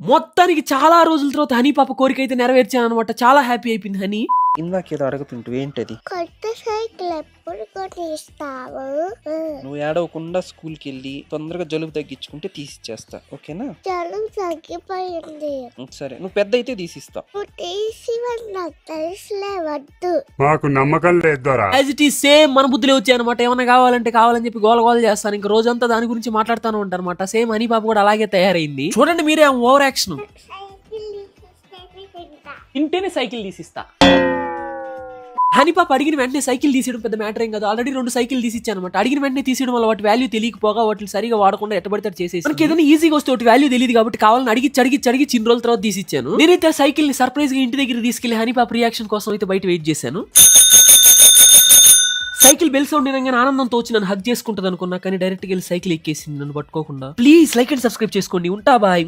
మొత్తానికి చాలా రోజుల తర్వాత హనీ పాప కోరిక అయితే నెరవేర్చాను అనమాట. చాలా హ్యాపీ అయిపోయింది హనీ. ఇందాకేదో అడుగుతుంటూ ఏంటది? కొత్త సైకిల్ ఎప్పుడు కొనిస్తావు? నువ్వు ఏడవకుండా స్కూల్కి వెళ్ళి తొందరగా జలుబు తగ్గించుకుంటే తీసిచ్చేస్తా, ఓకేనా? జలుబు తగ్గిపోయింది. సరే, నువ్వు పెద్ద అయితే తీసిస్తా. నువ్వు తీసివని నాకు తెలుసులే, వద్దు. మాకు నమ్మకం లేదు. యాజ్ ఇట్ ఈస్ సేమ్ మన బుద్ధులే వచ్చాయి అనమాట. ఏమన్నా కావాలంటే కావాలని చెప్పి గోల గోల చేస్తాను. ఇంకా రోజంతా దాని గురించి మాట్లాడుతాను ఉంటాను అనమాట. సేమ్ హనీ పాప కూడా అలాగే తయారైంది. చూడండి మీరే ఓవర్ యాక్షన్. ఇంటేనే సైకిల్ తీసిస్తా. హనీ పాప అడిగిన వెంటనే సైకిల్ తీసేయడం పెద్ద మ్యాటర్ ఏం కాదు. ఆల్రెడీ 2 సైకిల్ తీసిచ్చాను అనమాట. అడిగిన వెంటనే తీసేయడం వల్ల వాటి వాల్యూ తెలియకపోగా వాటిని సరిగా వాడకుండా ఎట్టబడితే చేసేసి మనకి ఏదైనా ఈజీగా వస్తే ఒకటి వాల్యూ తెలియదు కాబట్టి కావాలని అడిగి చిన్న రోజుల తర్వాత తీసిచ్చాను. నేనైతే సైకిల్ ని సర్ప్రైజ్ గా ఇంటి దగ్గర తీసుకెళ్లి హనీ పాప రియాక్షన్ కోసం అయితే బయట వెయిట్ చేశాను. సైకిల్ బెల్ సౌండ్ వినగానే ఆనందంతో వచ్చి నన్ను హగ్ చేసుకుంటది అనుకున్నా, కానీ డైరెక్ట్ గా వెళ్ళి సైకిల్ ఎక్కేసింది నన్ను పట్టుకోకుండా. ప్లీజ్ లైక్ అండ్ సబ్స్క్రైబ్ చేసుకోండి. ఉంటా బాయ్.